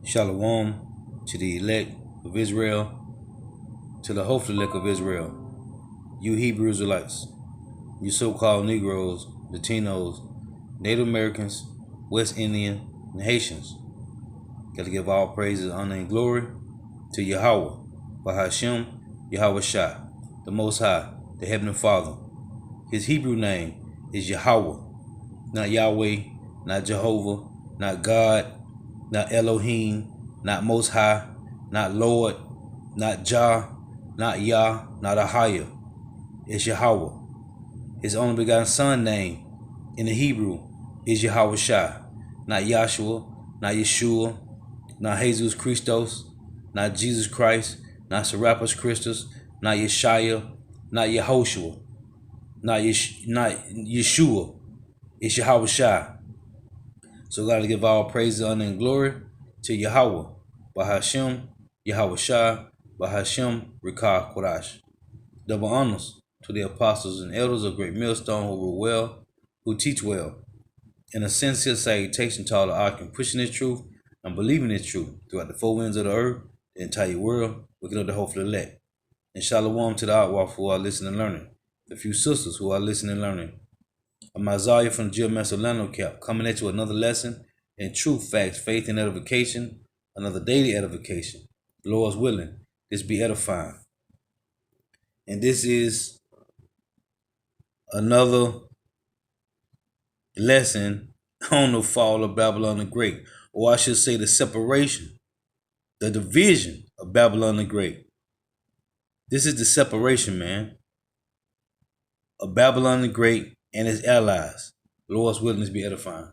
Shalom to the elect of Israel, to the hopeful elect of Israel, you Hebrew Israelites, you so-called Negroes, Latinos, Native Americans, West Indian, and Haitians. Gotta give all praises, honor, and glory to Yahweh, Bahashem, Yahweh Shai, the Most High, the Heavenly Father. His Hebrew name is Yahweh, not Yahweh, not Jehovah, not God, not Elohim, not Most High, not Lord, not Jah, not Yah, not Ahia. It's Yahweh. His only begotten Son name in the Hebrew is Yahweh Shai, not Yahshua, not Yeshua, not Jesus Christos, not Jesus Christ, not Serapis Christus, not Yeshaya, not Yehoshua, not Yeshua. It's Yahweh Shai. So gotta give all praise, honor, and glory to Yahweh, Bahashem, Yahweh Shai, Bahashem, Rikah Kodash. Double honors to the apostles and elders of Great Millstone who rule well, who teach well. And a sincere salutation to all the ark and pushing this truth and believing this truth throughout the four winds of the earth, the entire world, looking at the hopeful elect. And shalom to the outwalk who are listening and learning, the few sisters who are listening and learning. I'm Isaiah from the GMS Orlando Cap, coming at you with another lesson in truth, facts, faith, and edification, another daily edification. The Lord's willing, this be edifying. And this is another lesson on the fall of Babylon the Great, or I should say the separation, the division of Babylon the Great. This is the separation, man, of Babylon the Great and his allies. Lord's willing, this be edifying.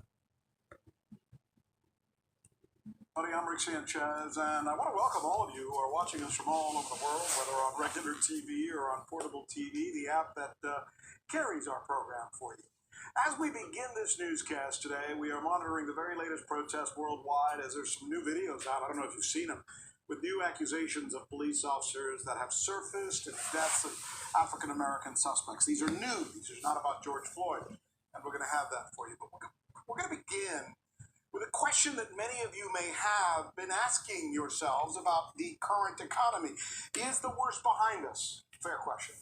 I'm Rick Sanchez, and I want to welcome all of you who are watching us from all over the world, whether on regular TV or on portable TV, the app that carries our program for you. As we begin this newscast today, we are monitoring the very latest protests worldwide as there's some new videos out. I don't know if you've seen them, with new accusations of police officers that have surfaced in the deaths of African American suspects. These are new. These are not about George Floyd, and we're going to have that for you. But we're going to begin with a question that many of you may have been asking yourselves about the current economy. Is the worst behind us? Fair question.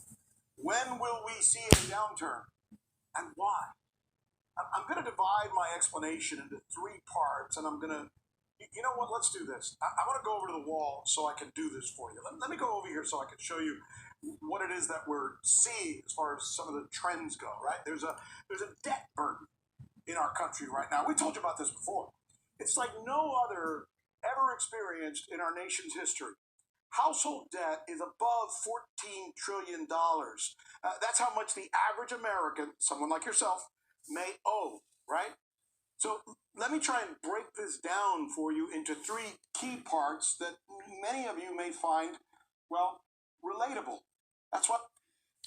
When will we see a downturn, and why? I'm going to divide my explanation into three parts, and I'm going to, you know what, let's do this. I want to go over to the wall so I can do this for you. Let me go over here so I can show you what it is that we're seeing as far as some of the trends go, right? There's a debt burden in our country right now. We told you about this before. It's like no other ever experienced in our nation's history. Household debt is above $14 trillion. That's how much the average American, someone like yourself, may owe, right? So let me try and break this down for you into three key parts that many of you may find, well, relatable. That's what.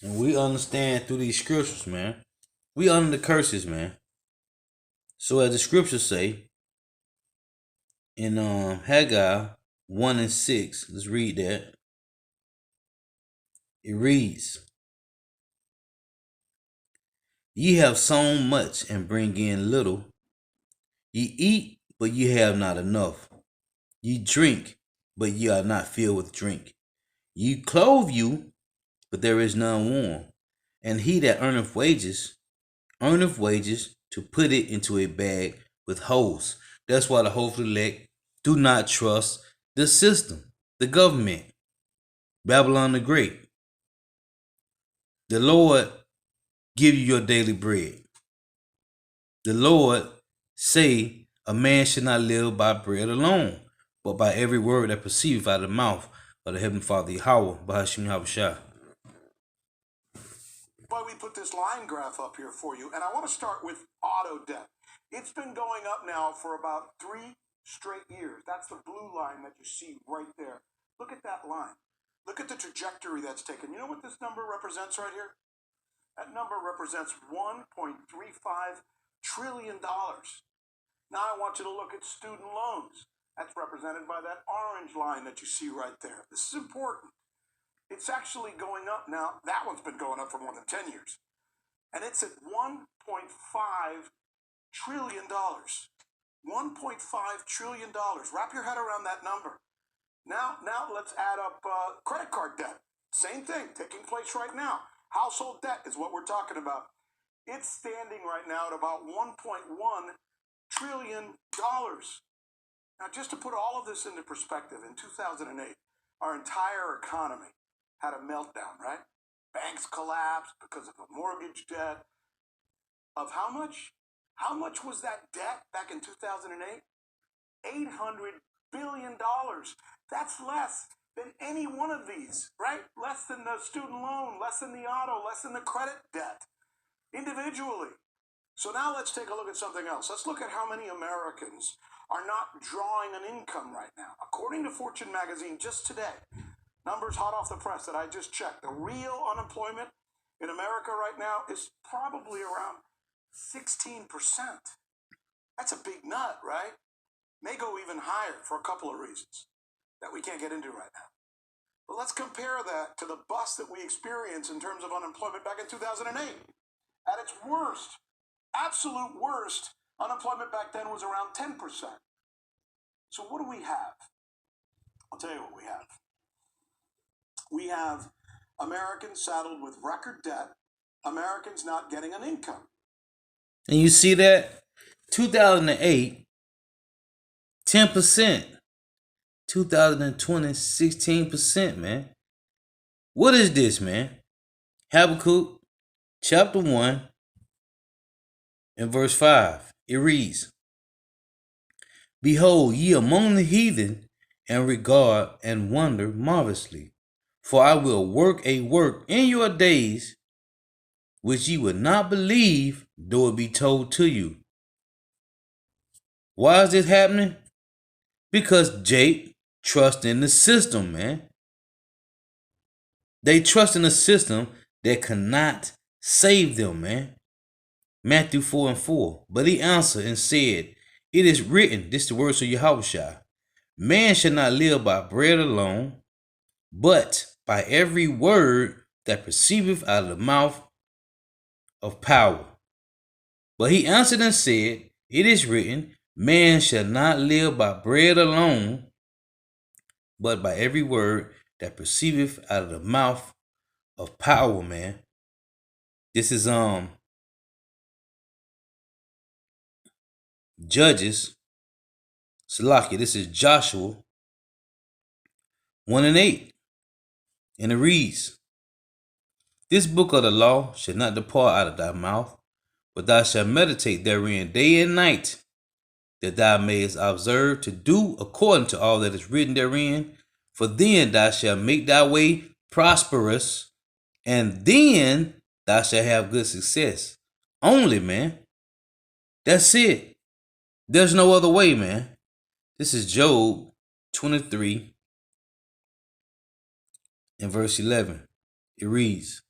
And we understand through these scriptures, man. We under the curses, man. So as the scriptures say in Haggai 1 and 6, let's read that. It reads, Ye have sown much and bring in little. Ye eat, but ye have not enough. Ye drink, but ye are not filled with drink. Ye clothe you, but there is none warm. And he that earneth wages to put it into a bag with holes. That's why the hopeful elect do not trust the system, the government, Babylon the Great. The Lord give you your daily bread. The Lord say a man should not live by bread alone, but by every word that proceedeth out of the mouth of the Heavenly Father Yahweh, Bahashim Yahweh Shai. Why we put this line graph up here for you, and I want to start with auto debt. It's been going up now for about 3 straight years. That's the blue line that you see right there. Look at that line. Look at the trajectory that's taken. You know what this number represents right here? That number represents $1.35 trillion. Now I want you to look at student loans. That's represented by that orange line that you see right there. This is important. It's actually going up now. That one's been going up for more than 10 years. And it's at $1.5 trillion. $1.5 trillion. Wrap your head around that number. Now let's add up credit card debt. Same thing taking place right now. Household debt is what we're talking about. It's standing right now at about $1.1 trillion. Now, just to put all of this into perspective, in 2008, our entire economy had a meltdown, right? Banks collapsed because of a mortgage debt of how much? How much was that debt back in 2008? $800 billion. That's less than any one of these, right? Less than the student loan, less than the auto, less than the credit debt individually. So now let's take a look at something else. Let's look at how many Americans are not drawing an income right now. According to Fortune magazine just today, numbers hot off the press that I just checked, the real unemployment in America right now is probably around 16%. That's a big nut, right? May go even higher for a couple of reasons that we can't get into right now. But let's compare that to the bust that we experienced in terms of unemployment back in 2008. At its worst, absolute worst, unemployment back then was around 10%. So what do we have? I'll tell you what we have. We have Americans saddled with record debt, Americans not getting an income. And you see that? 2008, 10%. 2020, 16%, man. What is this, man? Habakkuk chapter 1 and verse 5. It reads, Behold, ye among the heathen, and regard and wonder marvelously. For I will work a work in your days, which ye would not believe, though it be told to you. Why is this happening? Because Jake trusts in the system, man. They trust in a system that cannot save them, man. Matthew 4:4. But he answered and said, It is written, this is the words of Yahushua, man shall not live by bread alone, but by every word that proceedeth out of the mouth of power. But he answered and said, It is written, man shall not live by bread alone, but by every word that proceedeth out of the mouth of power, man. This is Judges, Salakia, this is Joshua 1:8. And it reads, This book of the law shall not depart out of thy mouth, but thou shalt meditate therein day and night, that thou mayest observe to do according to all that is written therein. For then thou shalt make thy way prosperous, and then thou shalt have good success. Only, man. That's it. There's no other way, man. This is Job 23 and verse 11. It reads,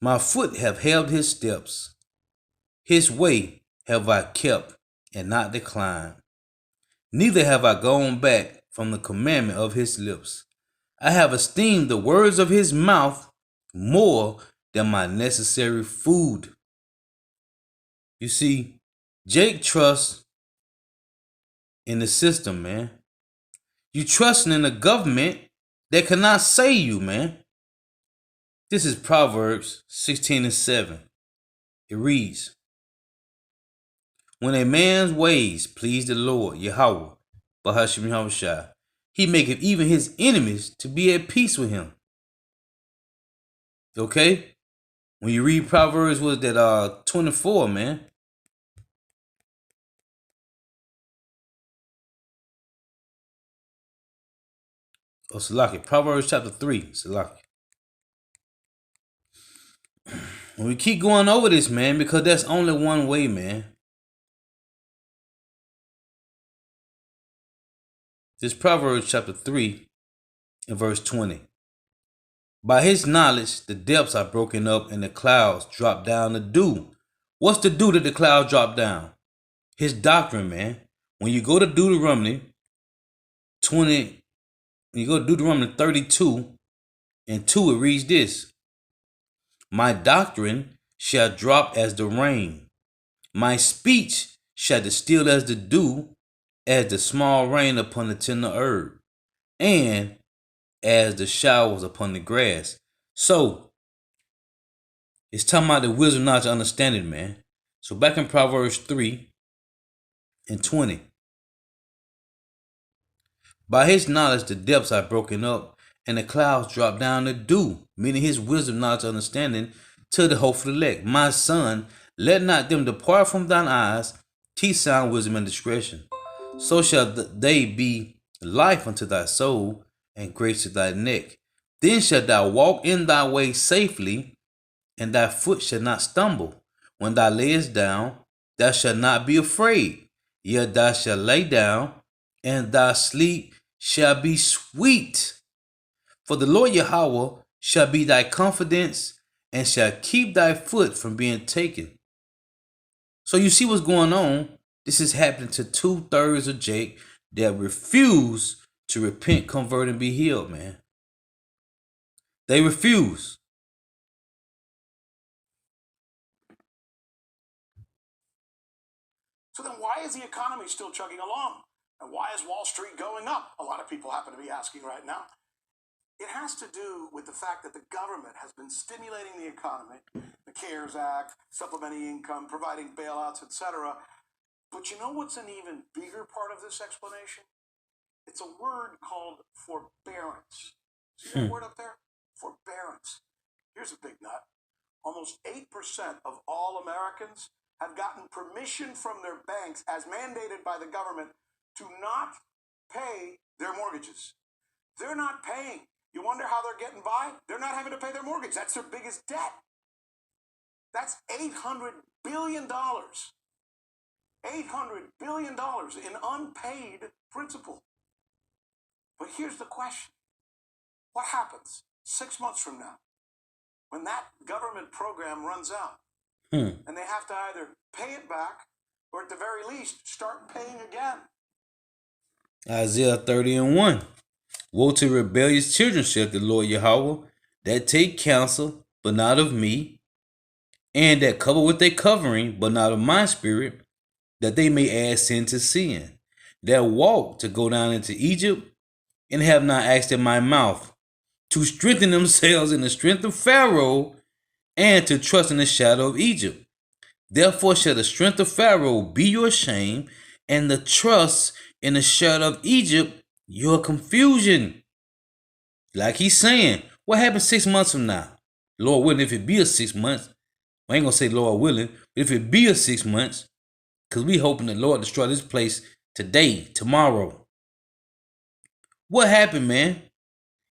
My foot have held his steps. His way have I kept and not declined. Neither have I gone back from the commandment of his lips. I have esteemed the words of his mouth more than my necessary food. You see, Jake trusts in the system, man. You trusting in a government that cannot save you, man. This is Proverbs 16:7. It reads, When a man's ways please the Lord, Yahweh, Bahashim Yahushua, he maketh even his enemies to be at peace with him. Okay? When you read Proverbs, was that 24, man? Oh, Salaki, Proverbs chapter 3, Salaki. And we keep going over this, man, because that's only one way, man. This Proverbs chapter 3 and verse 20. By his knowledge, the depths are broken up and the clouds drop down the dew. What's the dew that the clouds drop down? His doctrine, man. When you go to Deuteronomy 32 and 2, it reads this. My doctrine shall drop as the rain. My speech shall distill as the dew, as the small rain upon the tender herb, and as the showers upon the grass. So it's talking about the wisdom, knowledge, understanding, man. So back in Proverbs 3:20, by his knowledge the depths are broken up, and the clouds drop down the dew, meaning his wisdom, knowledge, understanding to the hopeful elect. My son, let not them depart from thine eyes, teach sound wisdom and discretion. So shall they be life unto thy soul, and grace to thy neck. Then shalt thou walk in thy way safely, and thy foot shall not stumble. When thou layest down, thou shalt not be afraid. Yet thou shalt lay down, and thy sleep shall be sweet. For the Lord Yahweh shall be thy confidence, and shall keep thy foot from being taken. So you see what's going on. This is happening to 2/3 of Jake that refuse to repent, convert, and be healed, man. They refuse. So then why is the economy still chugging along? And why is Wall Street going up? A lot of people happen to be asking right now. It has to do with the fact that the government has been stimulating the economy, the CARES Act, supplementing income, providing bailouts, etc. But you know what's an even bigger part of this explanation? It's a word called forbearance. See that word up there? Forbearance. Here's a big nut. Almost 8% of all Americans have gotten permission from their banks, as mandated by the government, to not pay their mortgages. They're not paying. You wonder how they're getting by? They're not having to pay their mortgage. That's their biggest debt. That's $800 billion. $800 billion in unpaid principal. But here's the question. What happens 6 months from now when that government program runs out and they have to either pay it back or at the very least start paying again? Isaiah 30:1. Woe to rebellious children, saith the Lord Yahweh, that take counsel, but not of me, and that cover with their covering, but not of my spirit, that they may add sin to sin, that walk to go down into Egypt, and have not asked in my mouth, to strengthen themselves in the strength of Pharaoh, and to trust in the shadow of Egypt. Therefore shall the strength of Pharaoh be your shame, and the trust in the shadow of Egypt your confusion. Like he's saying, what happens 6 months from now? Lord willing, if it be a 6 months, I ain't gonna say Lord willing, but if it be a 6 months, because we hoping the Lord destroy this place today, tomorrow. What happened, man?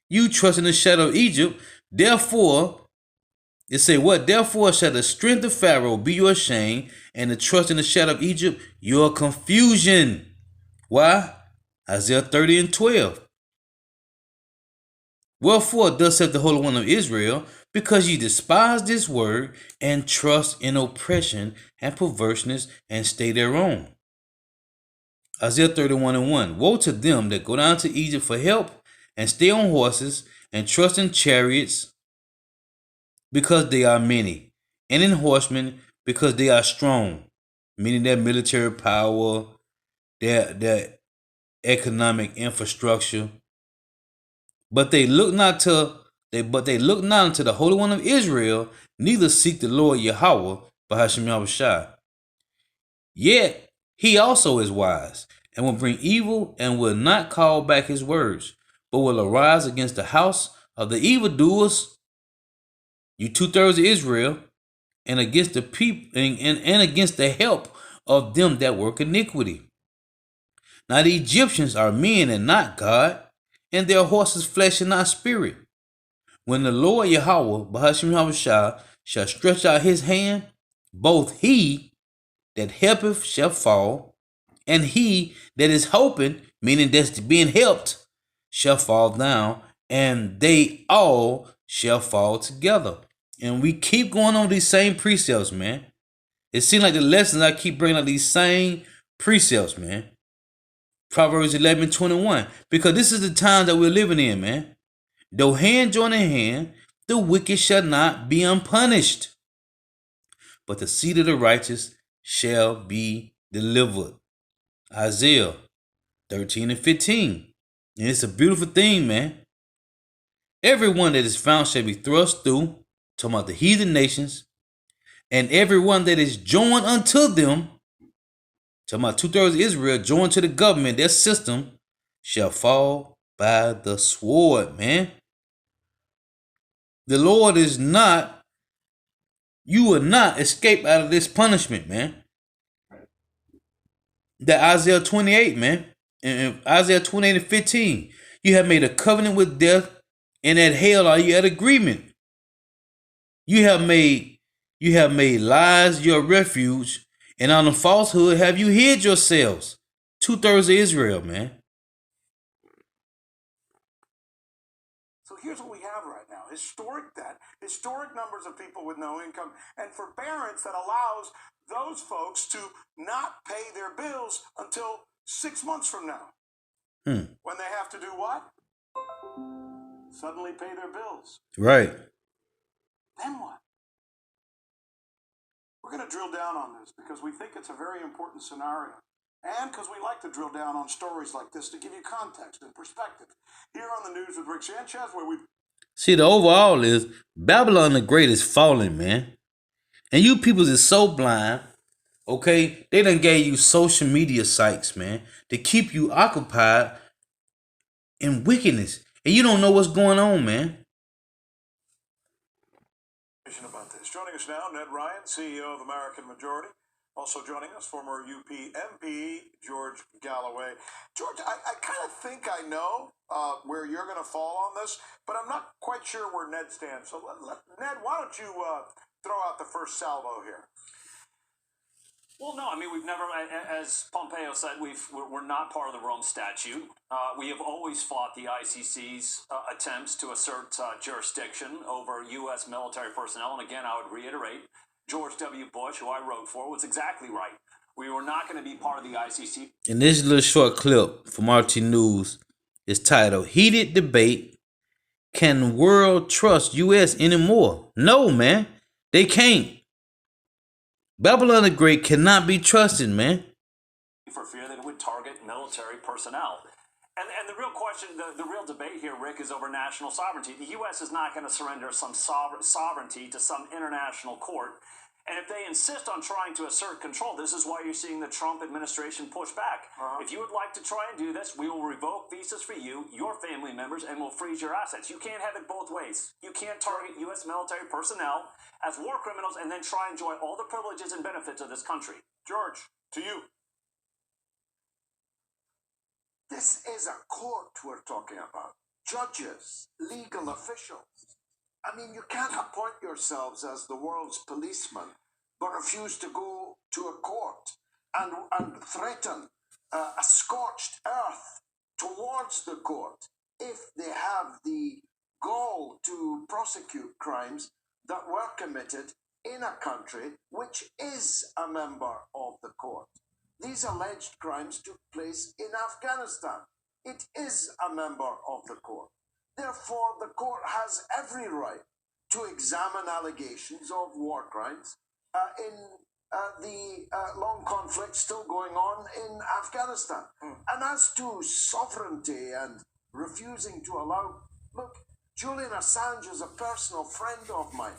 You trust in the shadow of Egypt, therefore, it say what? Therefore shall the strength of Pharaoh be your shame, and the trust in the shadow of Egypt your confusion. Why? Isaiah 30:12. Wherefore thus saith the Holy One of Israel, because ye despise this word, and trust in oppression and perverseness, and stay thereon. Isaiah 31:1. Woe to them that go down to Egypt for help, and stay on horses, and trust in chariots, because they are many, and in horsemen, because they are strong, meaning their military power, their economic infrastructure. But they look not unto the Holy One of Israel, neither seek the Lord Yahweh, Bahashim Yahushua. Yet he also is wise, and will bring evil, and will not call back his words, but will arise against the house of the evildoers, you 2/3 of Israel, and against the people, and against the help of them that work iniquity. Now the Egyptians are men and not God, and their horses flesh and not spirit. When the Lord Yahweh, Bahashim Yahushua, shall stretch out his hand, both he that helpeth shall fall, and he that is hoping, meaning that's being helped, shall fall down, and they all shall fall together. And we keep going on these same precepts, man. It seems like the lessons I keep bringing up these same precepts, man. Proverbs 11:21. Because this is the time that we're living in, man. Though hand join in hand, the wicked shall not be unpunished, but the seed of the righteous shall be delivered. Isaiah 13 and 15. And it's a beautiful thing, man. Everyone that is found shall be thrust through, talking about the heathen nations, and everyone that is joined unto them, talking about 2/3 of Israel, joined to the government, their system, shall fall by the sword, man. The Lord is not, you will not escape out of this punishment, man. That Isaiah 28, man. In Isaiah 28 and 15. You have made a covenant with death, and at hell are you at agreement. You have made lies your refuge, and on the falsehood have you hid yourselves. 2/3 of Israel, man. So here's what we have right now. Historic numbers of people with no income and forbearance that allows those folks to not pay their bills until 6 months from now. When they have to do what? Suddenly pay their bills. Right. Then what? We're going to drill down on this because we think it's a very important scenario. And because we like to drill down on stories like this to give you context and perspective. Here on the News with Rick Sanchez, where we see, the overall is Babylon the Great is falling, man. And you peoples is so blind, okay? They done gave you social media sites, man, to keep you occupied in wickedness. And you don't know what's going on, man. About this. Joining us now, Ned Ryan, CEO of American Majority. Also joining us, former UP MP George Galloway. George, I kind of think I know where you're going to fall on this, but I'm not quite sure where Ned stands. So, Ned, why don't you throw out the first salvo here? Well, no, I mean, we've never, as Pompeo said, we're not part of the Rome Statute. We have always fought the ICC's attempts to assert jurisdiction over U.S. military personnel. And again, I would reiterate, George W. Bush, who I wrote for, was exactly right. We were not going to be part of the ICC. And this little short clip from RT News is titled, Heated Debate, Can the World Trust U.S. Anymore? No, man, they can't. Babylon the Great cannot be trusted, man. For fear that it would target military personnel. And the real question, the real debate here, Rick, is over national sovereignty. The U.S. is not going to surrender some sovereignty to some international court. And if they insist on trying to assert control, this is why you're seeing the Trump administration push back. If you would like to try and do this, we will revoke visas for you, your family members, and we'll freeze your assets. You can't have it both ways. You can't target U.S. military personnel as war criminals and then try and enjoy all the privileges and benefits of this country. George, to you. This is a court we're talking about. Judges, legal officials. I mean, you can't appoint yourselves as the world's policeman, but refuse to go to a court and threaten a scorched earth towards the court if they have the gall to prosecute crimes that were committed in a country which is a member of the court. These alleged crimes took place in Afghanistan. It is a member of the court. Therefore, the court has every right to examine allegations of war crimes in the long conflict still going on in Afghanistan. And as to sovereignty and refusing to allow, look, Julian Assange is a personal friend of mine.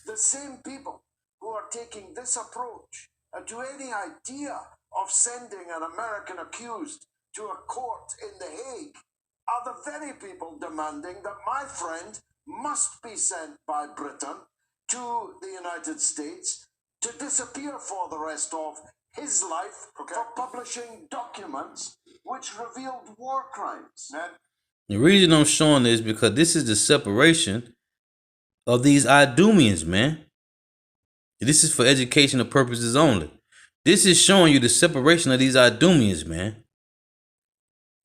The same people who are taking this approach to any idea of sending an American accused to a court in The Hague are the very people demanding that my friend must be sent by Britain to the United States to disappear for the rest of his life for publishing documents which revealed war crimes. The reason I'm showing this is because this is the separation of these Idumeans, man. This is for educational purposes only. This is showing you the separation of these Idumeans, man.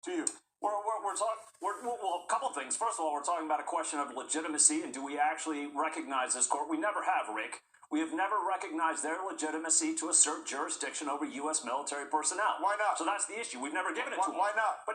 To you. Well, a couple of things. First of all, we're talking about a question of legitimacy, and do we actually recognize this court? We never have, Rick. We have never recognized their legitimacy to assert jurisdiction over U.S. military personnel. Why not? So that's the issue. We've never given it to them. Why not?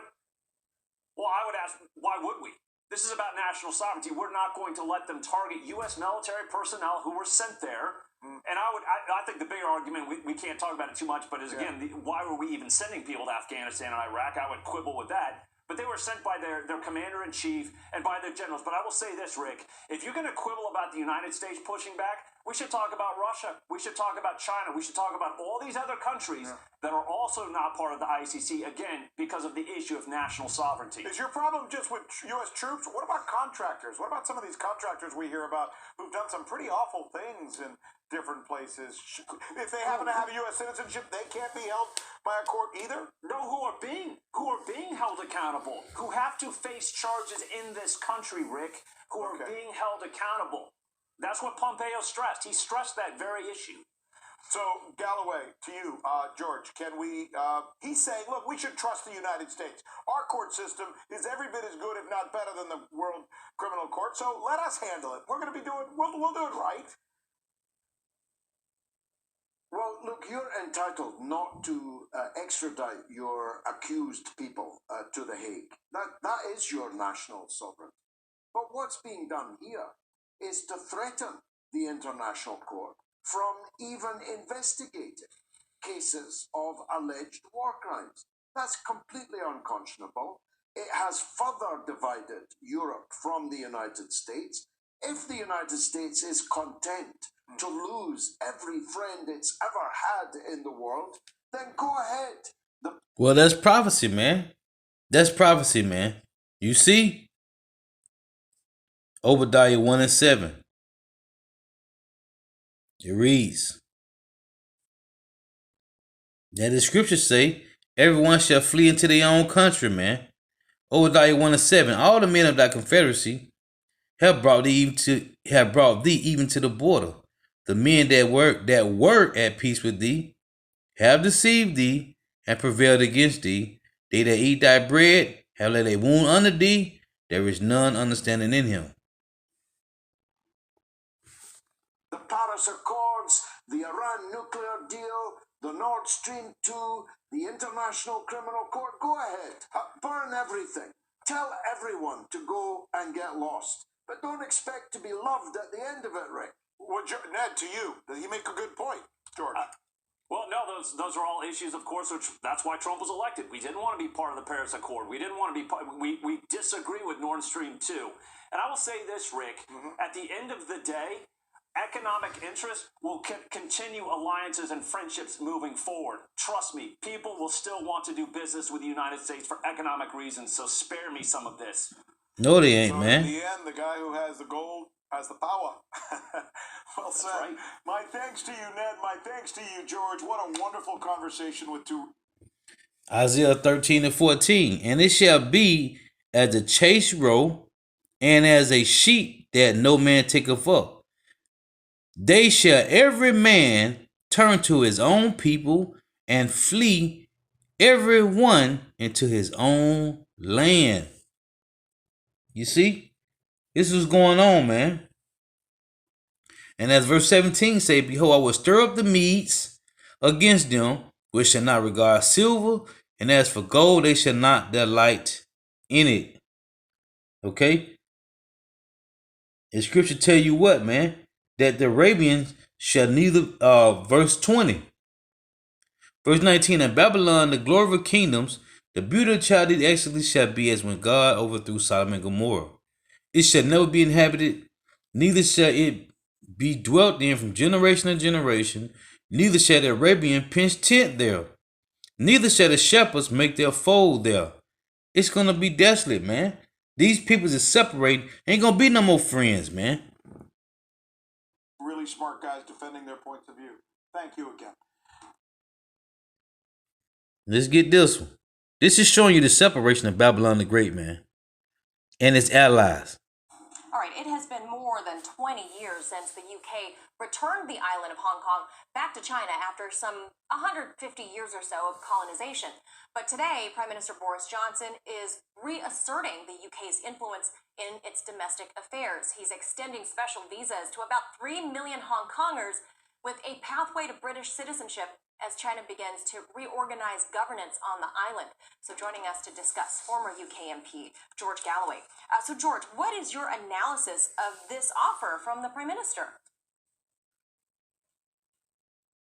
Well, I would ask, why would we? This is about national sovereignty. We're not going to let them target U.S. military personnel who were sent there And I think the bigger argument, we can't talk about it too much, but is again, why were we even sending people to Afghanistan and Iraq? I would quibble with that. But they were sent by their commander-in-chief and by their generals. But I will say this, Rick, if you're going to quibble about the United States pushing back, we should talk about Russia. We should talk about China. We should talk about all these other countries that are also not part of the ICC, again, because of the issue of national sovereignty. Is your problem just with U.S. troops? What about contractors? What about some of these contractors we hear about who've done some pretty awful things in different places? If they happen to have U.S. citizenship, they can't be held by a court either? No, who are being held accountable, who have to face charges in this country, Rick, who are being held accountable. That's what Pompeo stressed. He stressed that very issue. So, Galloway, to you, George, can we, he's saying, look, we should trust the United States. Our court system is every bit as good, if not better, than the World Criminal Court, so let us handle it. We're going to be doing, we'll do it right. Well, look, you're entitled not to extradite your accused people to The Hague. That is your national sovereignty. But what's being done here is to threaten the International Court from even investigating cases of alleged war crimes. That's completely unconscionable. It has further divided Europe from the United States. If the United States is content to lose every friend it's ever had in the world, then go ahead. Well, that's prophecy, man. That's prophecy, man. You see? Obadiah 1 and 7. It reads that the scriptures say, everyone shall flee into their own country, man. Obadiah 1 and 7. All the men of thy confederacy have brought thee even to the border. The men that were at peace with thee have deceived thee and prevailed against thee. They that eat thy bread have laid a wound under thee. There is none understanding in him. The Paris Accords, the Iran nuclear deal, the Nord Stream 2, the International Criminal Court. Go ahead. Burn everything. Tell everyone to go and get lost. But don't expect to be loved at the end of it, Rick. Well, Ned, to you, you make a good point, George. Well, no, those are all issues, of course, which that's why Trump was elected. We didn't want to be part of the Paris Accord. We didn't want to be part. We disagree with Nord Stream 2. And I will say this, Rick, at the end of the day, economic interest will continue alliances and friendships moving forward. Trust me, people will still want to do business with the United States for economic reasons, so spare me some of this. No, they ain't, so man. In the end, the guy who has the gold has the power. Well said. Right. My thanks to you, Ned. My thanks to you, George. What a wonderful conversation with two. Isaiah 13 and 14. And it shall be as a chase roe and as a sheep that no man taketh up. They shall every man turn to his own people and flee every one into his own land. You see? This is going on, man. And as verse 17 say, behold, I will stir up the Medes against them, which shall not regard silver, and as for gold, they shall not delight in it. Okay? And scripture tell you what, man? That the Arabians shall neither, verse 20. Verse 19, in Babylon, the glory of kingdoms, the beauty of Chaldees excellently shall be as when God overthrew Sodom and Gomorrah. It shall never be inhabited, neither shall it be dwelt in from generation to generation, neither shall the Arabian pitch tent there, neither shall the shepherds make their fold there. It's gonna be desolate, man. These peoples is separated, ain't gonna be no more friends, man. Really smart guys defending their points of view. Thank you again. Let's get this one. This is showing you the separation of Babylon the Great, man, and its allies. All right, it has been more than 20 years since the UK returned the island of Hong Kong back to China after some 150 years or so of colonization. But today, Prime Minister Boris Johnson is reasserting the UK's influence in its domestic affairs. He's extending special visas to about 3 million Hong Kongers with a pathway to British citizenship as China begins to reorganize governance on the island. So joining us to discuss, former UK MP George Galloway. So George, what is your analysis of this offer from the Prime Minister?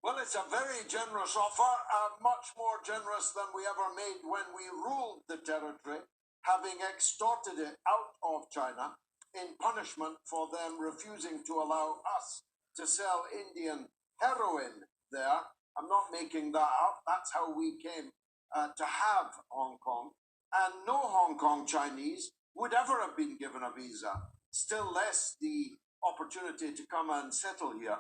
Well, it's a very generous offer, much more generous than we ever made when we ruled the territory, having extorted it out of China in punishment for them refusing to allow us to sell Indian heroin there. I'm not making that up. That's how we came to have Hong Kong. And no Hong Kong Chinese would ever have been given a visa, still less the opportunity to come and settle here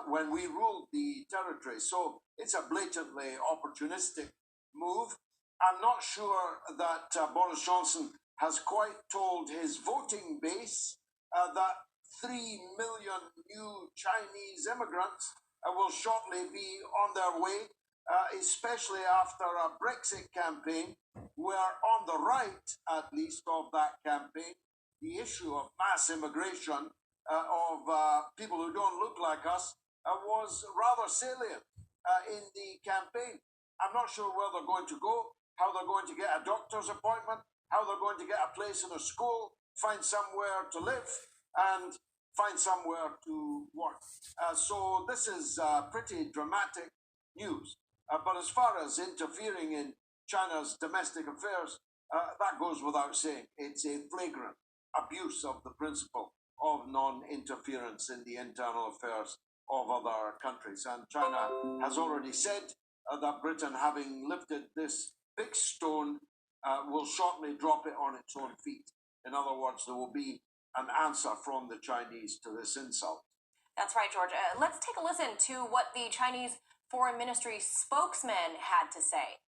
when we ruled the territory. So it's a blatantly opportunistic move. I'm not sure that Boris Johnson has quite told his voting base that 3 million new Chinese immigrants will shortly be on their way, especially after a Brexit campaign, where on the right, at least, of that campaign, the issue of mass immigration of people who don't look like us was rather salient in the campaign. I'm not sure where they're going to go, how they're going to get a doctor's appointment, how they're going to get a place in a school, find somewhere to live, and find somewhere to work. So this is pretty dramatic news. But as far as interfering in China's domestic affairs, that goes without saying. It's a flagrant abuse of the principle of non-interference in the internal affairs of other countries. And China has already said that Britain, having lifted this big stone, will shortly drop it on its own feet. In other words, there will be an answer from the Chinese to this insult. That's right, George. Let's take a listen to what the Chinese Foreign Ministry spokesman had to say.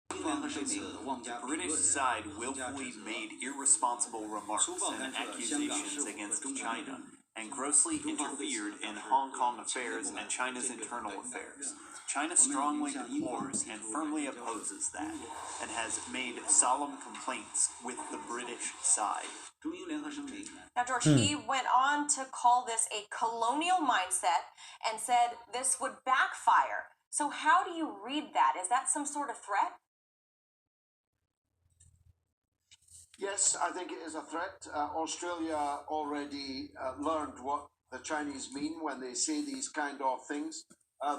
The British side willfully made irresponsible remarks and accusations against China and grossly interfered in Hong Kong affairs and China's internal affairs. China strongly deplores and firmly opposes that, and has made solemn complaints with the British side. Now, George, he went on to call this a colonial mindset and said this would backfire. So how do you read that? Is that some sort of threat? Yes, I think it is a threat. Australia already learned what the Chinese mean when they say these kind of things.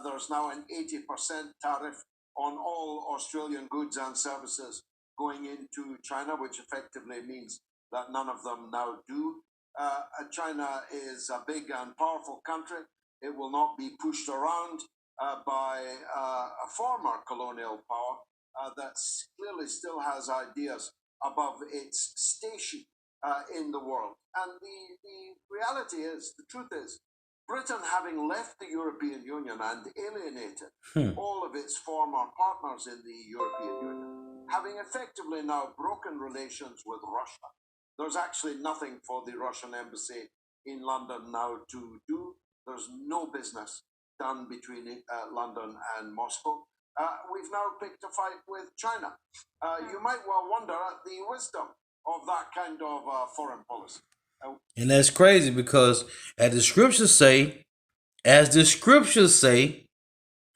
There's now an 80% tariff on all Australian goods and services going into China, which effectively means that none of them now do. China is a big and powerful country. It will not be pushed around by a former colonial power that clearly still has ideas above its station in the world. And the reality is, the truth is, Britain, having left the European Union and alienated all of its former partners in the European Union, having effectively now broken relations with Russia, there's actually nothing for the Russian embassy in London now to do. There's no business done between London and Moscow. We've now picked a fight with China. You might well wonder at the wisdom of that kind of foreign policy. And that's crazy because as the scriptures say,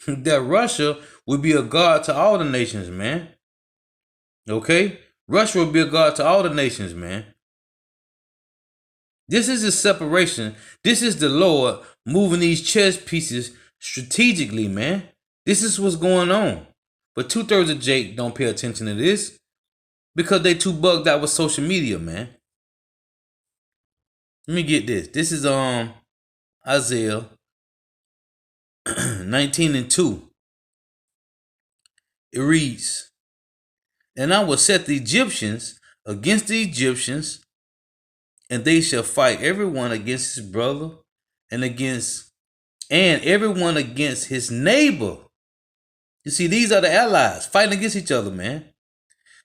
that Russia would be a god to all the nations, man. Okay? Russia would be a god to all the nations, man. This is the separation. This is the Lord moving these chess pieces strategically, man. This is what's going on. But 2/3 of Jake don't pay attention to this because they too bugged out with social media, man. Let me get this. This is Isaiah 19:2. It reads, "And I will set the Egyptians against the Egyptians, and they shall fight everyone against his brother, and everyone against his neighbor." You see, these are the allies fighting against each other, man.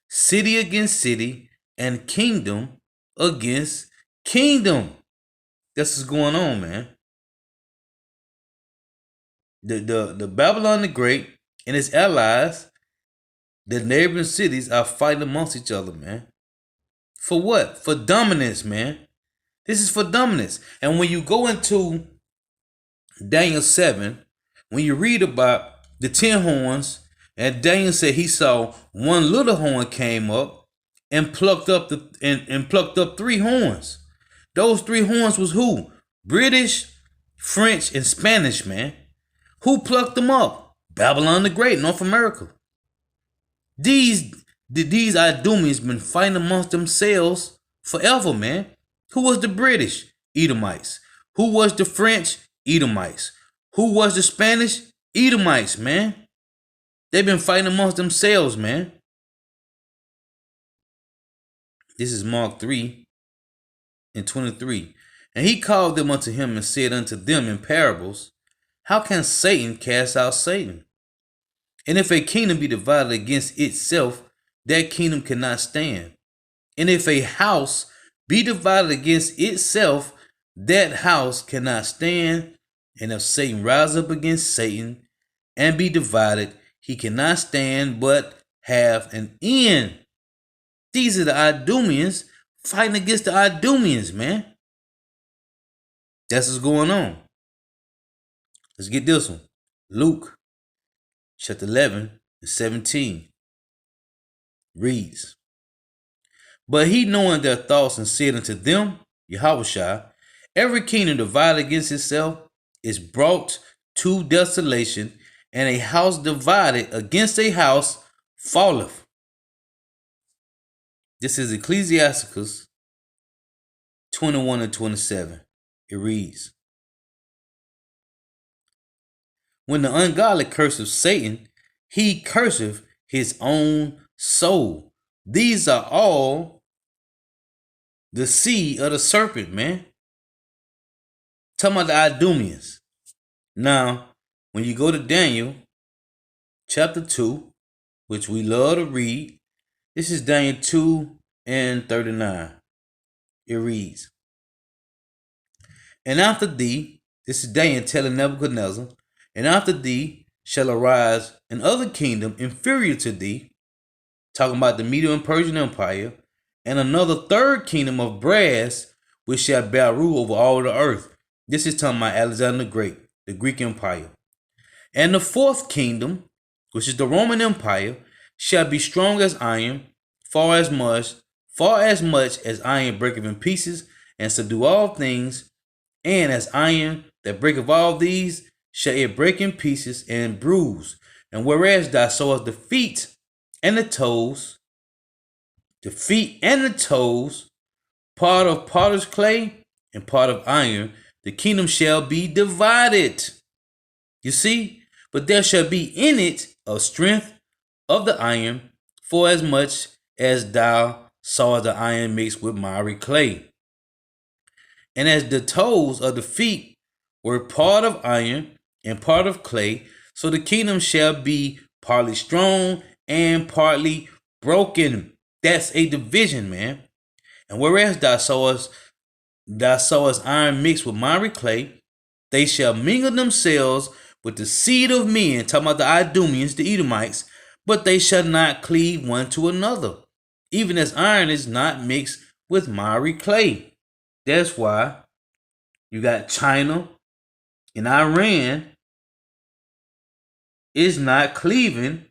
City against city, and kingdom against kingdom. That's what's going on, man. The Babylon the Great and its allies, the neighboring cities, are fighting amongst each other, man. For what? For dominance, man. This is for dominance. And when you go into Daniel 7, when you read about the 10 horns, and Daniel said he saw one little horn came up and plucked up 3 horns. Those 3 horns was who? British, French, and Spanish, man. Who plucked them up? Babylon the Great, North America. These Idumeans been fighting amongst themselves forever, man. Who was the British? Edomites. Who was the French? Edomites. Who was the Spanish? Edomites, man. They've been fighting amongst themselves, man. This is Mark 3:23. And he called them unto him and said unto them in parables, how can Satan cast out Satan? And if a kingdom be divided against itself, that kingdom cannot stand. And if a house be divided against itself, that house cannot stand. And if Satan rise up against Satan and be divided, he cannot stand but have an end. These are the Idumeans fighting against the Idumeans, man. That's what's going on. Let's get this one. Luke chapter 11:17 reads, but he knowing their thoughts and said unto them, Yahushua, every kingdom divided against itself is brought to desolation, and a house divided against a house falleth. This is Ecclesiasticus 21:27. It reads, when the ungodly curseth Satan, he curseth his own soul. These are all the seed of the serpent, man. Talking about the Idumeans. Now, when you go to Daniel chapter 2, which we love to read, this is Daniel 2:39. It reads, and after thee, this is Daniel telling Nebuchadnezzar, and after thee shall arise another kingdom inferior to thee, talking about the Medo and Persian Empire, and another third kingdom of brass, which shall bear rule over all the earth. This is talking about Alexander the Great, the Greek Empire. And the fourth kingdom, which is the Roman Empire, shall be strong as iron, far as much as iron breaketh in pieces, and subdue all things, and as iron that breaketh all these, shall it break in pieces and bruise. And whereas thou sawest the feet and the toes, part of potter's clay and part of iron, the kingdom shall be divided. You see? But there shall be in it a strength of the iron, for as much as thou sawest the iron mixed with miry clay. And as the toes of the feet were part of iron and part of clay, so the kingdom shall be partly strong and partly broken. That's a division, man. And whereas thou sawest iron mixed with miry clay, they shall mingle themselves with the seed of men, talking about the Idumeans, the Edomites, but they shall not cleave one to another, even as iron is not mixed with miry clay. That's why you got China and Iran is not cleaving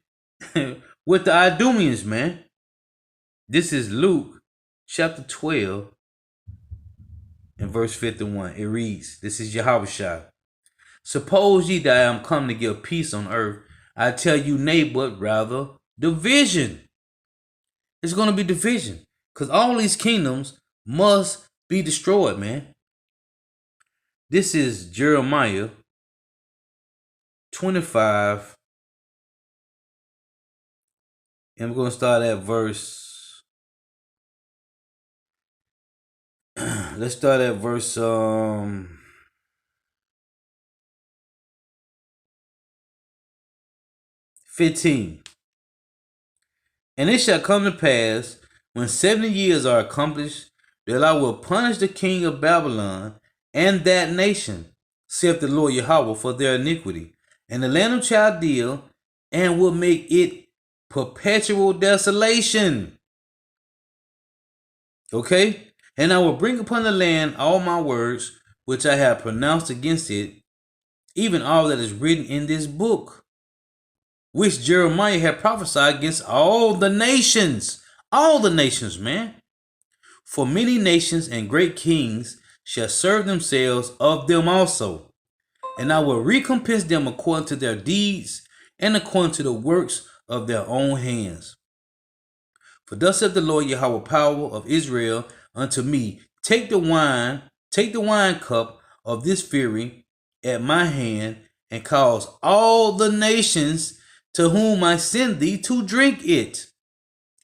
with the Idumeans, man. This is Luke chapter 12 and verse 51. It reads, this is Yahushua. Suppose ye that I am come to give peace on earth. I tell you nay, but rather division. It's going to be division, because all these kingdoms must be destroyed, man. This is Jeremiah 25. And we're going to start at verse. Let's start at verse 15. And it shall come to pass, when 70 years are accomplished, that I will punish the king of Babylon and that nation, saith the Lord Yahweh, for their iniquity, and the land of Chaldea, and will make it perpetual desolation. Okay? And I will bring upon the land all my words, which I have pronounced against it, even all that is written in this book, which Jeremiah had prophesied against all the nations, man. For many nations and great kings shall serve themselves of them also. and I will recompense them according to their deeds and according to the works of their own hands. For thus saith the Lord Yahweh, power of Israel, unto me, take the wine cup of this fury at my hand, and cause all the nations to whom I send thee to drink it.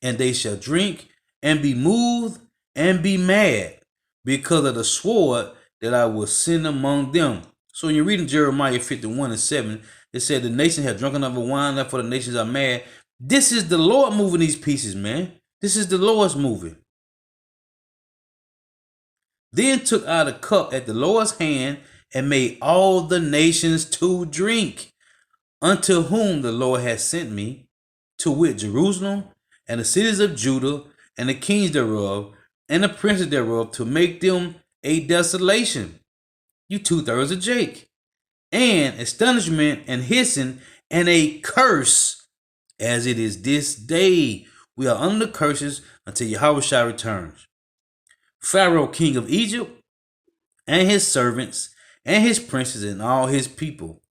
And they shall drink and be moved and be mad because of the sword that I will send among them. So when you're reading Jeremiah 51:7, it said the nation have drunken of the wine, therefore the nations are mad. This is the Lord moving these pieces, man. This is the Lord's moving. Then took I the cup at the Lord's hand and made all the nations to drink, unto whom the Lord hath sent me, to wit, Jerusalem, and the cities of Judah, and the kings thereof, and the princes thereof, to make them a desolation. You 2/3 of Jake. And astonishment and hissing and a curse, as it is this day. We are under curses until Yahweh returns. Pharaoh, king of Egypt, and his servants, and his princes, and all his people,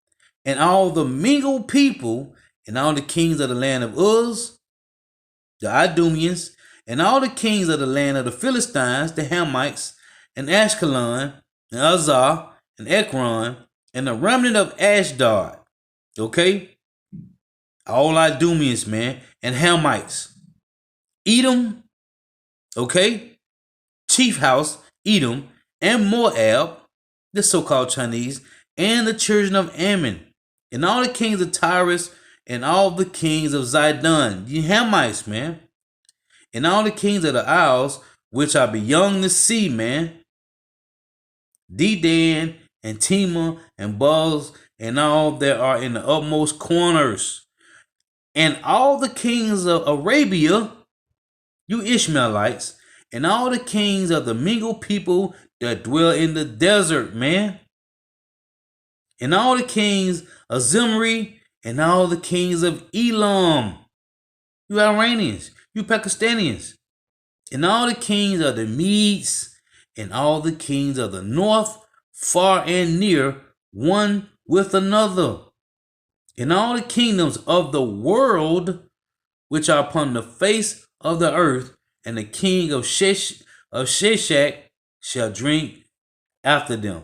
and all the mingled people, and all the kings of the land of Uz, the Idumeans, and all the kings of the land of the Philistines, the Hamites, and Ashkelon, and Uzzah, and Ekron, and the remnant of Ashdod. Okay? All Idumeans, man, and Hamites. Edom, okay? Chief house, Edom, and Moab, the so-called Chinese, and the children of Ammon, and all the kings of Tyrus, and all the kings of Zidon, you Hamites, man, and all the kings of the isles, which are beyond the sea, man, Dedan, and Tema, and Buz, and all that are in the utmost corners, and all the kings of Arabia, you Ishmaelites, and all the kings of the mingled people that dwell in the desert, man, and all the kings of Zimri, and all the kings of Elam, you Iranians, you Pakistanians, and all the kings of the Medes, and all the kings of the north, far and near, one with another, and all the kingdoms of the world which are upon the face of the earth, and the king of Sheshach shall drink after them.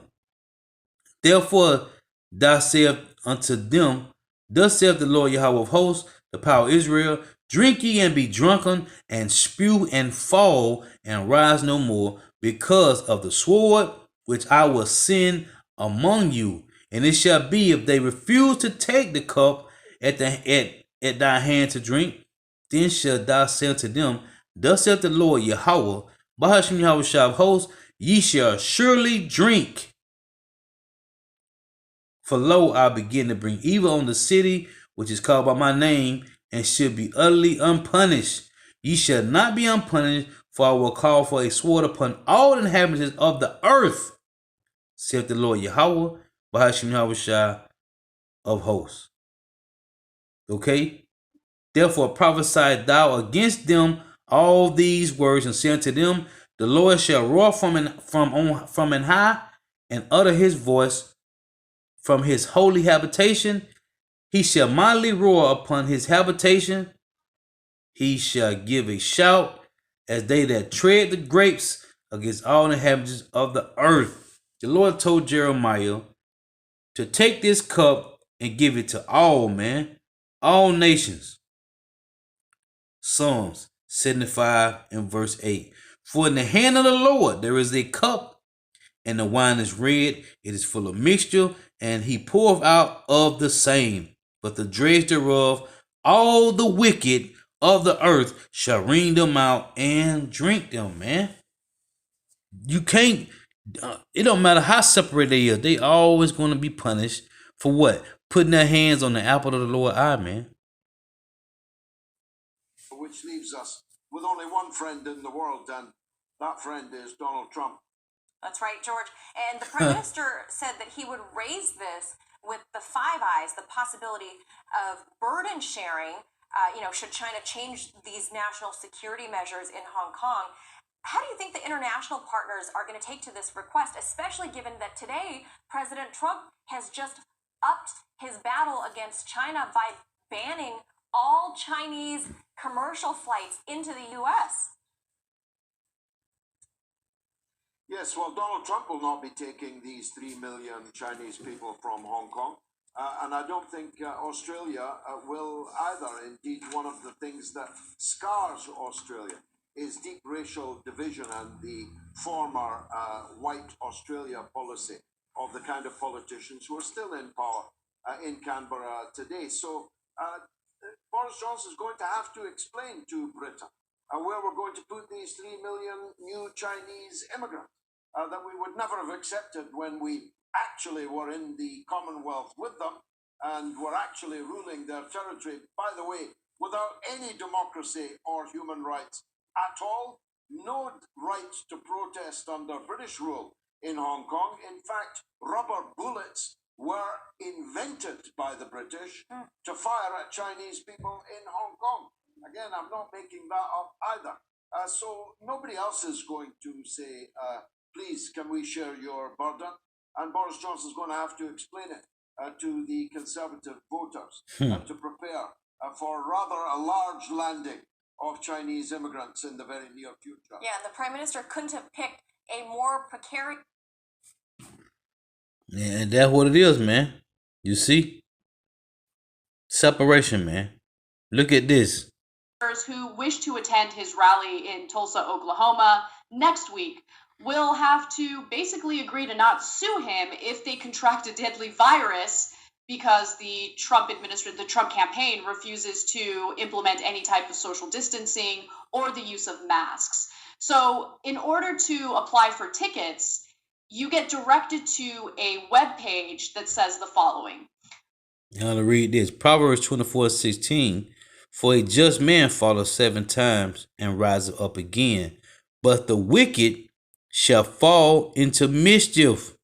Therefore thou sayest unto them, thus saith the Lord Yahweh of hosts, the power of Israel, drink ye and be drunken, and spew and fall, and rise no more, because of the sword which I will send among you. And it shall be, if they refuse to take the cup at thy hand to drink, then shalt thou say unto them, thus saith the Lord Yahweh, Bahashim Yahweh Shah of hosts, ye shall surely drink. For lo, I begin to bring evil on the city which is called by my name, and should be utterly unpunished. Ye shall not be unpunished, for I will call for a sword upon all the inhabitants of the earth, saith the Lord Yahweh, Bahashim Yahweh Shah of hosts. Okay? Therefore prophesy thou against them all these words, and say unto them, the Lord shall roar from an high, and utter his voice from his holy habitation. He shall mightily roar upon his habitation. He shall give a shout as they that tread the grapes against all the inhabitants of the earth. The Lord told Jeremiah to take this cup and give it to all, man, all nations. Psalms 75 and verse 8. For in the hand of the Lord there is a cup, and the wine is red, it is full of mixture, and he poureth out of the same. But the dregs thereof, all the wicked of the earth shall wring them out and drink them, man. You can't, it don't matter how separate they are, they always going to be punished for what? Putting their hands on the apple of the Lord's eye, man. Which leaves us with only one friend in the world, and that friend is Donald Trump. That's right, George. And the Prime Minister said that he would raise this with the Five Eyes, the possibility of burden sharing, should China change these national security measures in Hong Kong. How do you think the international partners are going to take to this request, especially given that today President Trump has just upped his battle against China by banning all Chinese commercial flights into the U.S.? Yes, well, Donald Trump will not be taking these 3 million Chinese people from Hong Kong. And I don't think Australia will either. Indeed, one of the things that scars Australia is deep racial division and the former white Australia policy of the kind of politicians who are still in power in Canberra today. So Boris Johnson is going to have to explain to Britain where we're going to put these 3 million new Chinese immigrants that we would never have accepted when we actually were in the Commonwealth with them and were actually ruling their territory, by the way, without any democracy or human rights at all. No right to protest under British rule in Hong Kong. In fact, rubber bullets were invented by the British to fire at Chinese people in Hong Kong. Again, I'm not making that up either. So nobody else is going to say, please, can we share your burden? And Boris Johnson's going to have to explain it to the Conservative voters to prepare for rather a large landing of Chinese immigrants in the very near future. Yeah, and the Prime Minister couldn't have picked a more precarious... Yeah, and that's what it is, man. You see? Separation, man. Look at this. Who wish to attend his rally in Tulsa, Oklahoma next week will have to basically agree to not sue him if they contract a deadly virus because the Trump campaign refuses to implement any type of social distancing or the use of masks. So in order to apply for tickets, you get directed to a web page that says the following. Now to read this. Proverbs 24:16. For a just man falleth 7 times and riseth up again, but the wicked shall fall into mischief.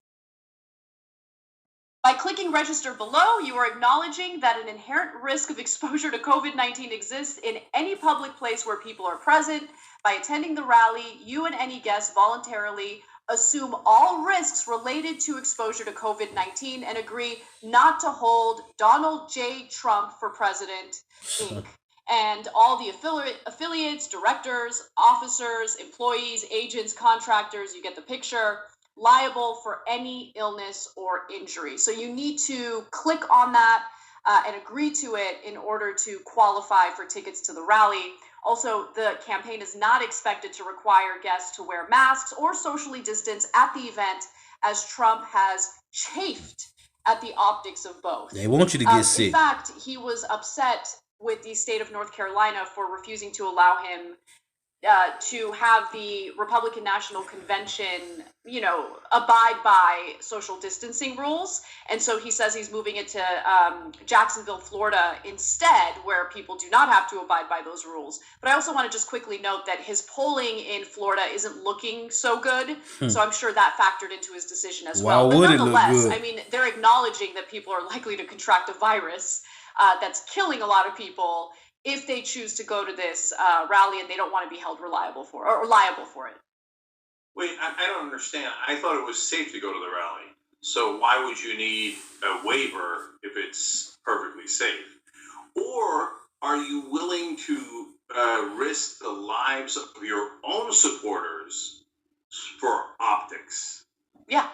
By clicking register below, you are acknowledging that an inherent risk of exposure to COVID-19 exists in any public place where people are present. By attending the rally, you and any guest voluntarily assume all risks related to exposure to COVID-19 and agree not to hold Donald J. Trump for President, Inc. And all the affiliates, directors, officers, employees, agents, contractors, you get the picture, liable for any illness or injury. So you need to click on that and agree to it in order to qualify for tickets to the rally. Also, the campaign is not expected to require guests to wear masks or socially distance at the event, as Trump has chafed at the optics of both. They want you to get sick. In fact, he was upset with the state of North Carolina for refusing to allow him to have the Republican National Convention, abide by social distancing rules. And so he says he's moving it to Jacksonville, Florida instead, where people do not have to abide by those rules. But I also want to just quickly note that his polling in Florida isn't looking so good. So I'm sure that factored into his decision as well. But nonetheless, I mean, they're acknowledging that people are likely to contract a virus that's killing a lot of people if they choose to go to this rally and they don't want to be held liable for it. Wait, I don't understand. I thought it was safe to go to the rally. So why would you need a waiver if it's perfectly safe? Or are you willing to risk the lives of your own supporters for optics? Yeah.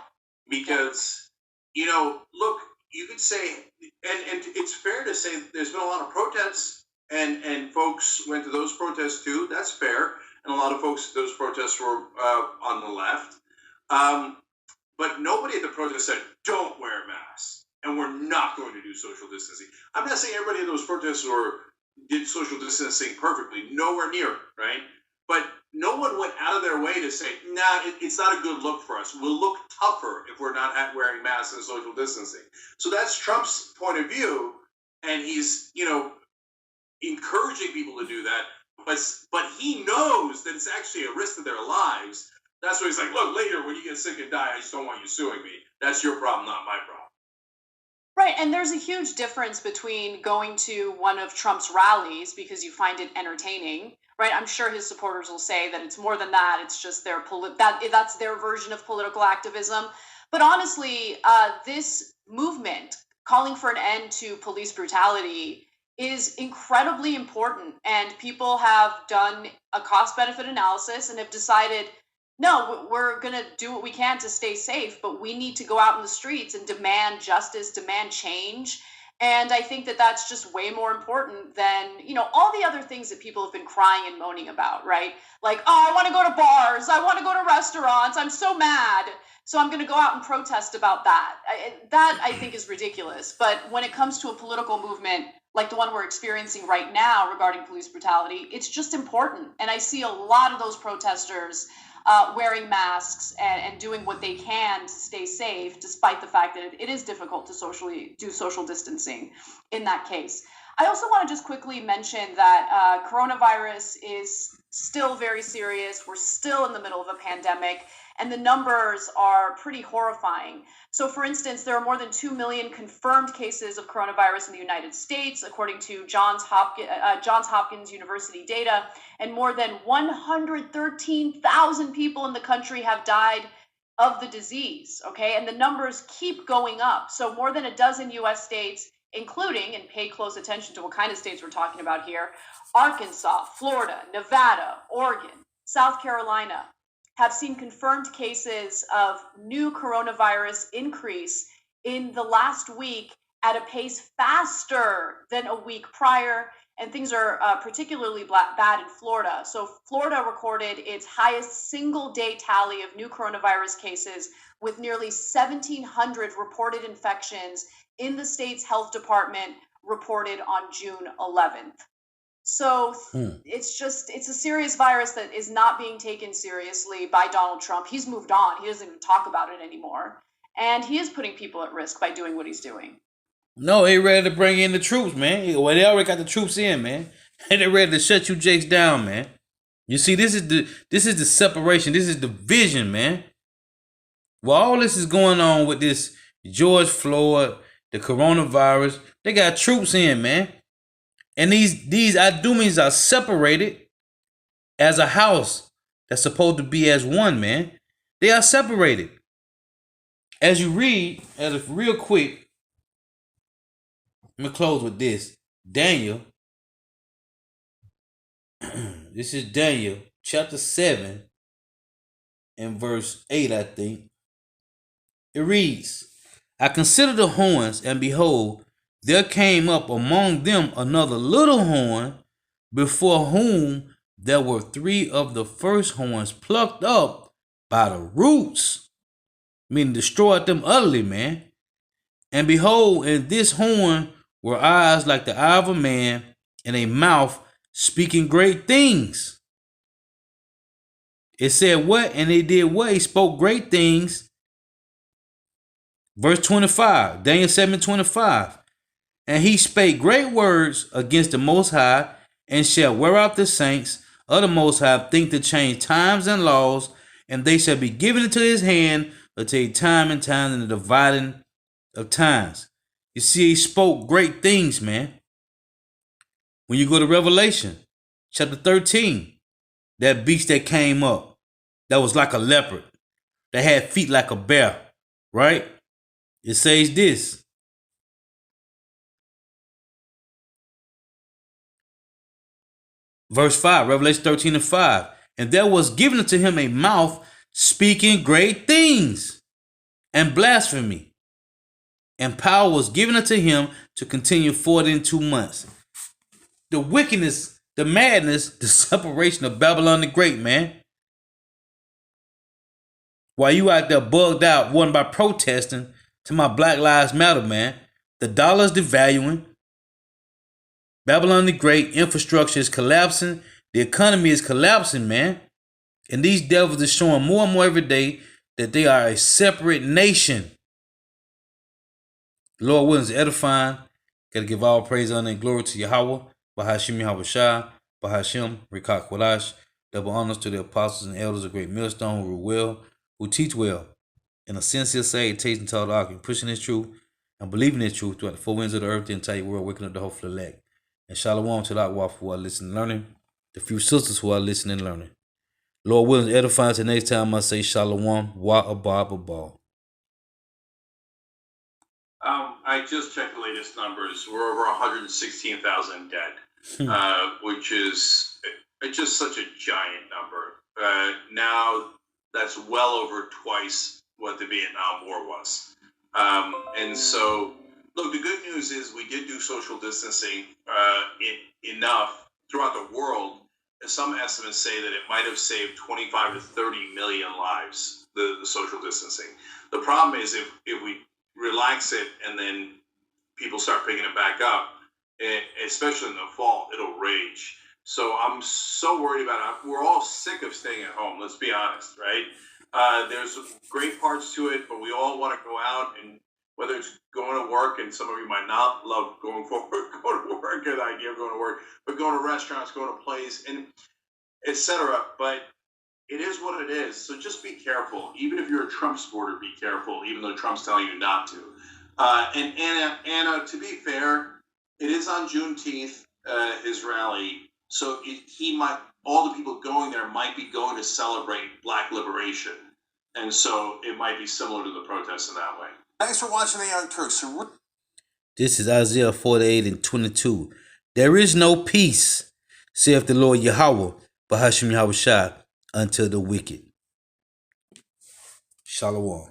Because, look, you could say, and it's fair to say there's been a lot of protests, and folks went to those protests too. That's fair. And a lot of folks at those protests were on the left. But nobody at the protest said, don't wear masks, and we're not going to do social distancing. I'm not saying everybody at those protests did social distancing perfectly. Nowhere near, right? But no one went out of their way to say, nah, it's not a good look for us. We'll look tougher if we're not wearing masks and social distancing. So that's Trump's point of view, and he's, encouraging people to do that. But he knows that it's actually a risk to their lives. That's why he's like, look, later when you get sick and die, I just don't want you suing me. That's your problem, not my problem. Right, and there's a huge difference between going to one of Trump's rallies because you find it entertaining, right? I'm sure his supporters will say that it's more than that. It's just their that's their version of political activism. But honestly, this movement calling for an end to police brutality is incredibly important. And people have done a cost-benefit analysis and have decided, no, we're going to do what we can to stay safe, but we need to go out in the streets and demand justice, demand change. And I think that that's just way more important than, all the other things that people have been crying and moaning about, right? Like, oh, I want to go to bars. I want to go to restaurants. I'm so mad. So I'm going to go out and protest about that. That I think is ridiculous. But when it comes to a political movement like the one we're experiencing right now regarding police brutality, it's just important. And I see a lot of those protesters wearing masks and doing what they can to stay safe, despite the fact that it is difficult to do social distancing in that case. I also want to just quickly mention that coronavirus is still very serious. We're still in the middle of a pandemic, and the numbers are pretty horrifying. So, for instance, there are more than 2 million confirmed cases of coronavirus in the United States, according to Johns Hopkins University data, and more than 113,000 people in the country have died of the disease, okay? And the numbers keep going up. So more than a dozen U.S. states, including, and pay close attention to what kind of states we're talking about here, Arkansas, Florida, Nevada, Oregon, South Carolina, have seen confirmed cases of new coronavirus increase in the last week at a pace faster than a week prior. And things are particularly bad in Florida. So Florida recorded its highest single day tally of new coronavirus cases, with nearly 1,700 reported infections in the state's health department reported on June 11th. So it's a serious virus that is not being taken seriously by Donald Trump. He's moved on. He doesn't even talk about it anymore. And he is putting people at risk by doing what he's doing. No, they ready to bring in the troops, man. Well, they already got the troops in, man. And they're ready to shut you jakes down, man. You see, this is the separation. This is the vision, man. Well, all this is going on with this George Floyd, the coronavirus, they got troops in, man. And these Idumeans are separated as a house that's supposed to be as one, man. They are separated. As you read, real quick, let me close with this. Daniel, this is Daniel chapter 7 and verse 8, I think. It reads, I considered the horns, and behold, there came up among them another little horn, before whom there were 3 of the first horns plucked up by the roots, meaning destroyed them utterly, man. And behold, in this horn were eyes like the eye of a man, and a mouth speaking great things. It said what? And they did what? He spoke great things. Verse 25, Daniel 7:25. And he spake great words against the Most High, and shall wear out the saints of the Most High, think to change times and laws, and they shall be given into his hand until a time and time and the dividing of times. You see, he spoke great things, man. When you go to Revelation chapter 13, that beast that came up, that was like a leopard, that had feet like a bear, right? It says this. Verse 5, Revelation 13:5. And there was given unto him a mouth speaking great things and blasphemy. And power was given unto him to continue 42 months. The wickedness, the madness, the separation of Babylon the Great, man. While you out there bugged out, one by protesting to my Black Lives Matter, man. The dollar's devaluing. Babylon the Great, infrastructure is collapsing. The economy is collapsing, man. And these devils are showing more and more every day that they are a separate nation. The Lord willing is edifying. Got to give all praise, honor, and glory to Yahweh. Bahashim Yahweh Shah. Bahashim Rikak Kwadash. Double honors to the apostles and elders of Great Millstone who rule well, who teach well. In a sincere say, taste and tell the argument, pushing this truth and believing this truth throughout the four winds of the earth, the entire world, waking up the hopeful elect. And shalom to the Akwa for listening and learning. the few sisters who are listening and learning. Lord willing, edifying till next time I say Shalom, Wa Abba Abba. I just checked the latest numbers. We're over 116,000 dead, which is just such a giant number. Now that's well over twice what the Vietnam War was. And so, look, the good news is we did do social distancing enough throughout the world. Some estimates say that it might have saved 25 to 30 million lives, the social distancing. The problem is if we relax it and then people start picking it back up, especially in the fall, it'll rage. So I'm so worried about it. We're all sick of staying at home, let's be honest, right? There's great parts to it, but we all want to go out, and whether it's going to work, and some of you might not love going to work, the idea of going to work, but going to restaurants, going to plays, and etc. But it is what it is. So just be careful. Even if you're a Trump supporter, be careful, even though Trump's telling you not to. And Anna, to be fair, it is on Juneteenth, his rally. So all the people going there might be going to celebrate Black liberation. And so it might be similar to the protests in that way. Thanks for watching The Young Turks. This is Isaiah 48 and 22. There is no peace, saith the Lord Yahweh, Bahashim Yahushua, unto the wicked. Shalom.